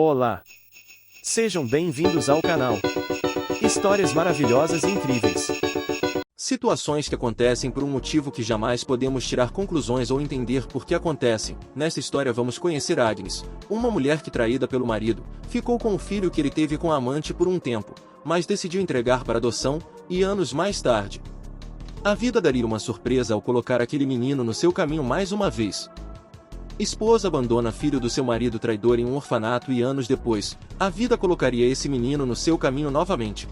Olá! Sejam bem-vindos ao canal. Histórias maravilhosas e incríveis. Situações que acontecem por um motivo que jamais podemos tirar conclusões ou entender por que acontecem. Nesta história vamos conhecer Agnes, uma mulher que, traída pelo marido, ficou com o filho que ele teve com a amante por um tempo, mas decidiu entregar para adoção, e anos mais tarde, a vida daria uma surpresa ao colocar aquele menino no seu caminho mais uma vez. Esposa abandona filho do seu marido traidor em um orfanato e anos depois, a vida colocaria esse menino no seu caminho novamente.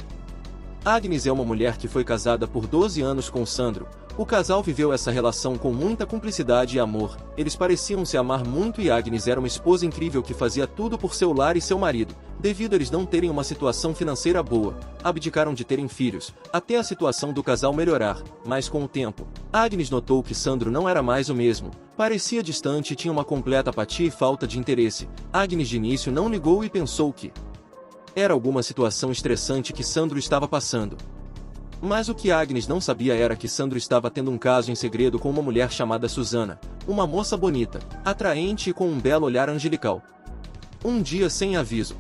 Agnes é uma mulher que foi casada por 12 anos com Sandro. O casal viveu essa relação com muita cumplicidade e amor. Eles pareciam se amar muito e Agnes era uma esposa incrível que fazia tudo por seu lar e seu marido. Devido a eles não terem uma situação financeira boa, abdicaram de terem filhos, até a situação do casal melhorar. Mas com o tempo, Agnes notou que Sandro não era mais o mesmo. Parecia distante e tinha uma completa apatia e falta de interesse. Agnes de início não ligou e pensou que era alguma situação estressante que Sandro estava passando. Mas o que Agnes não sabia era que Sandro estava tendo um caso em segredo com uma mulher chamada Susana, uma moça bonita, atraente e com um belo olhar angelical. Um dia sem aviso,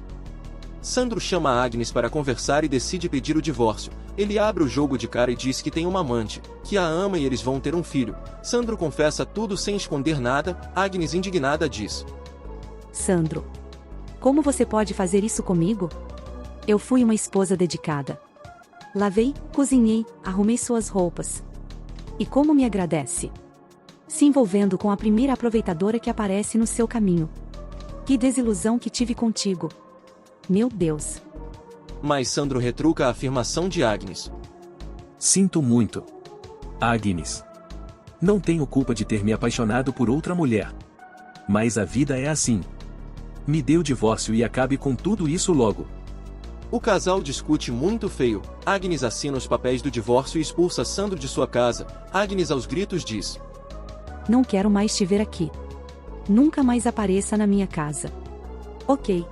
Sandro chama Agnes para conversar e decide pedir o divórcio. Ele abre o jogo de cara e diz que tem uma amante, que a ama e eles vão ter um filho. Sandro confessa tudo sem esconder nada. Agnes, indignada, diz: Sandro, como você pode fazer isso comigo? Eu fui uma esposa dedicada. Lavei, cozinhei, arrumei suas roupas. E como me agradece? Se envolvendo com a primeira aproveitadora que aparece no seu caminho. Que desilusão que tive contigo. Meu Deus. Mas Sandro retruca a afirmação de Agnes. Sinto muito, Agnes. Não tenho culpa de ter me apaixonado por outra mulher. Mas a vida é assim. Me dê o divórcio e acabe com tudo isso logo. O casal discute muito feio. Agnes assina os papéis do divórcio e expulsa Sandro de sua casa. Agnes aos gritos diz: Não quero mais te ver aqui. Nunca mais apareça na minha casa. Ok.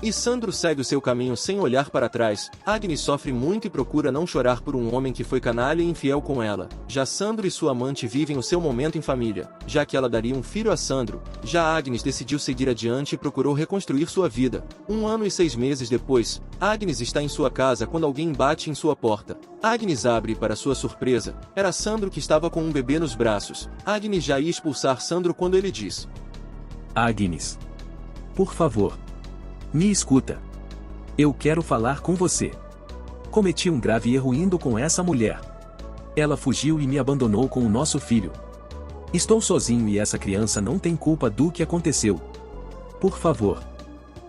E Sandro segue o seu caminho sem olhar para trás. Agnes sofre muito e procura não chorar por um homem que foi canalha e infiel com ela. Já Sandro e sua amante vivem o seu momento em família, já que ela daria um filho a Sandro. Já Agnes decidiu seguir adiante e procurou reconstruir sua vida. 1 ano e 6 meses depois, Agnes está em sua casa quando alguém bate em sua porta. Agnes abre e, para sua surpresa, era Sandro que estava com um bebê nos braços. Agnes já ia expulsar Sandro quando ele diz: Agnes, por favor, me escuta. Eu quero falar com você. Cometi um grave erro indo com essa mulher. Ela fugiu e me abandonou com o nosso filho. Estou sozinho e essa criança não tem culpa do que aconteceu. Por favor,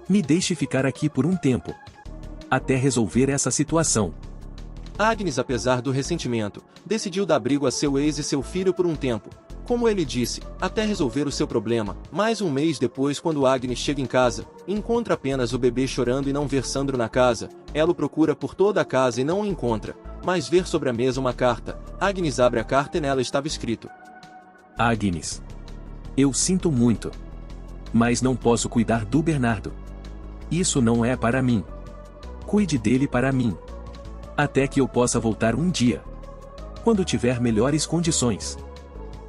me deixe ficar aqui por um tempo, até resolver essa situação. Agnes, apesar do ressentimento, decidiu dar abrigo a seu ex e seu filho por um tempo. Como ele disse, até resolver o seu problema. Mais um mês depois, quando Agnes chega em casa, encontra apenas o bebê chorando e não vê Sandro na casa. Ela o procura por toda a casa e não o encontra, mas vê sobre a mesa uma carta. Agnes abre a carta e nela estava escrito: Agnes, eu sinto muito, mas não posso cuidar do Bernardo. Isso não é para mim. Cuide dele para mim, até que eu possa voltar um dia, quando tiver melhores condições.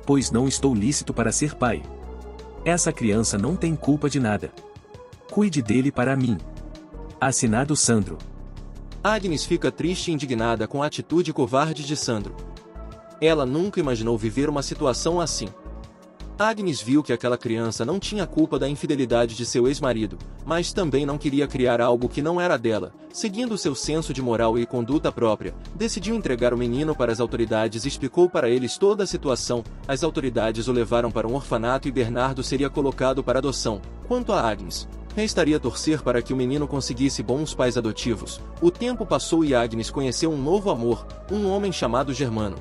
Pois não estou lícito para ser pai. Essa criança não tem culpa de nada. Cuide dele para mim. Assinado Sandro. Agnes fica triste e indignada com a atitude covarde de Sandro. Ela nunca imaginou viver uma situação assim. Agnes viu que aquela criança não tinha culpa da infidelidade de seu ex-marido, mas também não queria criar algo que não era dela. Seguindo seu senso de moral e conduta própria, decidiu entregar o menino para as autoridades e explicou para eles toda a situação. As autoridades o levaram para um orfanato e Bernardo seria colocado para adoção. Quanto a Agnes, restaria torcer para que o menino conseguisse bons pais adotivos. O tempo passou e Agnes conheceu um novo amor, um homem chamado Germano,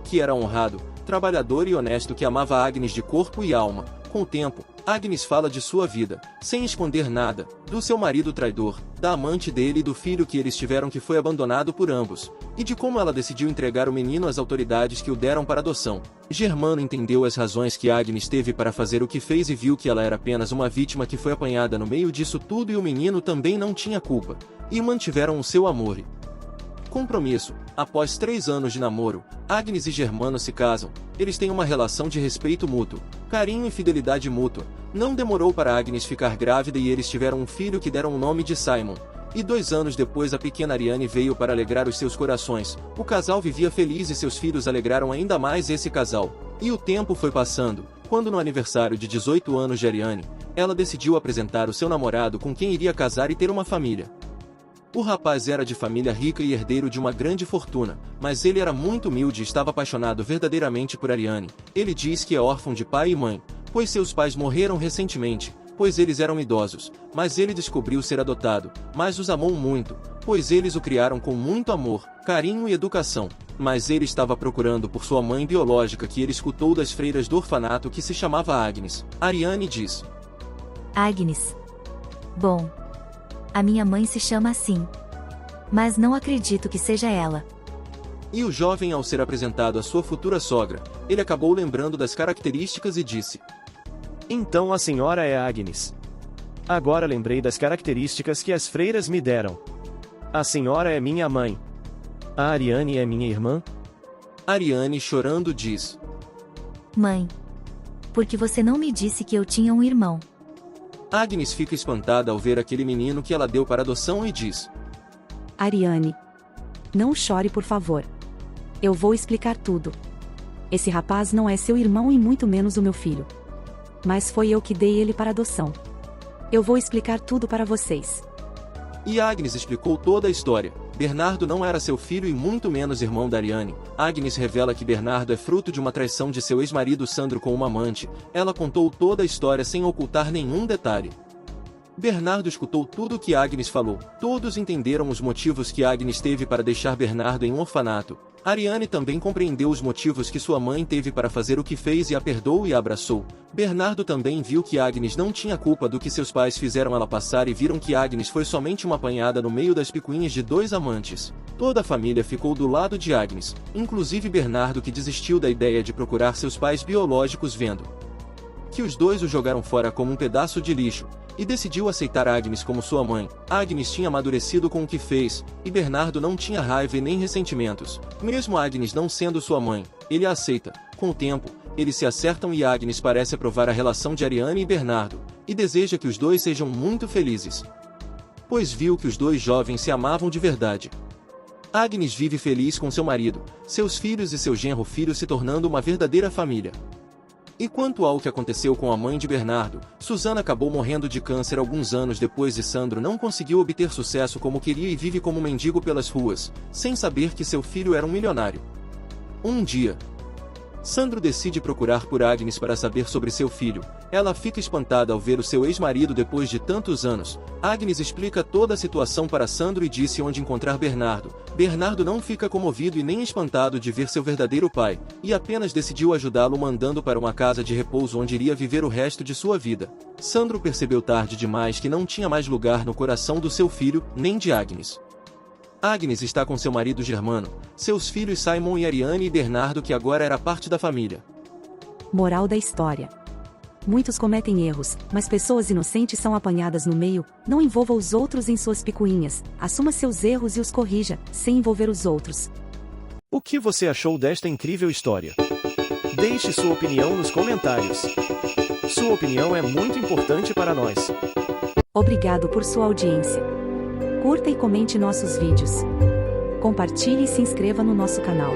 que era honrado, trabalhador e honesto, que amava Agnes de corpo e alma. Com o tempo, Agnes fala de sua vida, sem esconder nada, do seu marido traidor, da amante dele e do filho que eles tiveram que foi abandonado por ambos, e de como ela decidiu entregar o menino às autoridades que o deram para adoção. Germano entendeu as razões que Agnes teve para fazer o que fez e viu que ela era apenas uma vítima que foi apanhada no meio disso tudo e o menino também não tinha culpa, e mantiveram o seu amor. Compromisso. Após 3 anos de namoro, Agnes e Germano se casam. Eles têm uma relação de respeito mútuo, carinho e fidelidade mútua. Não demorou para Agnes ficar grávida e eles tiveram um filho que deram o nome de Simon. E 2 anos depois a pequena Ariane veio para alegrar os seus corações. O casal vivia feliz e seus filhos alegraram ainda mais esse casal. E o tempo foi passando, quando no aniversário de 18 anos de Ariane, ela decidiu apresentar o seu namorado com quem iria casar e ter uma família. O rapaz era de família rica e herdeiro de uma grande fortuna, mas ele era muito humilde e estava apaixonado verdadeiramente por Ariane. Ele diz que é órfão de pai e mãe, pois seus pais morreram recentemente, pois eles eram idosos, mas ele descobriu ser adotado, mas os amou muito, pois eles o criaram com muito amor, carinho e educação. Mas ele estava procurando por sua mãe biológica que ele escutou das freiras do orfanato que se chamava Agnes. Ariane diz: Agnes. Bom, a minha mãe se chama assim. Mas não acredito que seja ela. E o jovem, ao ser apresentado à sua futura sogra, ele acabou lembrando das características e disse: Então a senhora é Agnes. Agora lembrei das características que as freiras me deram. A senhora é minha mãe. A Ariane é minha irmã? Ariane, chorando, diz: Mãe, por que você não me disse que eu tinha um irmão? Agnes fica espantada ao ver aquele menino que ela deu para adoção e diz: Ariane, não chore, por favor. Eu vou explicar tudo. Esse rapaz não é seu irmão e muito menos o meu filho. Mas foi eu que dei ele para adoção. Eu vou explicar tudo para vocês. E Agnes explicou toda a história. Bernardo não era seu filho e muito menos irmão da Ariane. Agnes revela que Bernardo é fruto de uma traição de seu ex-marido Sandro com uma amante. Ela contou toda a história sem ocultar nenhum detalhe. Bernardo escutou tudo o que Agnes falou. Todos entenderam os motivos que Agnes teve para deixar Bernardo em um orfanato. Ariane também compreendeu os motivos que sua mãe teve para fazer o que fez e a perdoou e a abraçou. Bernardo também viu que Agnes não tinha culpa do que seus pais fizeram ela passar e viram que Agnes foi somente uma apanhada no meio das picuinhas de 2 amantes. Toda a família ficou do lado de Agnes, inclusive Bernardo, que desistiu da ideia de procurar seus pais biológicos vendo que os dois o jogaram fora como um pedaço de lixo, e decidiu aceitar Agnes como sua mãe. Agnes tinha amadurecido com o que fez, e Bernardo não tinha raiva e nem ressentimentos. Mesmo Agnes não sendo sua mãe, ele a aceita. Com o tempo, eles se acertam e Agnes parece aprovar a relação de Ariane e Bernardo, e deseja que os dois sejam muito felizes, pois viu que os dois jovens se amavam de verdade. Agnes vive feliz com seu marido, seus filhos e seu genro-filho, se tornando uma verdadeira família. E quanto ao que aconteceu com a mãe de Bernardo, Susana acabou morrendo de câncer alguns anos depois e Sandro não conseguiu obter sucesso como queria e vive como mendigo pelas ruas, sem saber que seu filho era um milionário. Um dia, Sandro decide procurar por Agnes para saber sobre seu filho. Ela fica espantada ao ver o seu ex-marido depois de tantos anos. Agnes explica toda a situação para Sandro e disse onde encontrar Bernardo. Bernardo não fica comovido e nem espantado de ver seu verdadeiro pai, e apenas decidiu ajudá-lo mandando para uma casa de repouso onde iria viver o resto de sua vida. Sandro percebeu tarde demais que não tinha mais lugar no coração do seu filho, nem de Agnes. Agnes está com seu marido Germano, seus filhos Simon e Ariane e Bernardo, que agora era parte da família. Moral da história: muitos cometem erros, mas pessoas inocentes são apanhadas no meio. Não envolva os outros em suas picuinhas. Assuma seus erros e os corrija, sem envolver os outros. O que você achou desta incrível história? Deixe sua opinião nos comentários. Sua opinião é muito importante para nós. Obrigado por sua audiência. Curta e comente nossos vídeos. Compartilhe e se inscreva no nosso canal.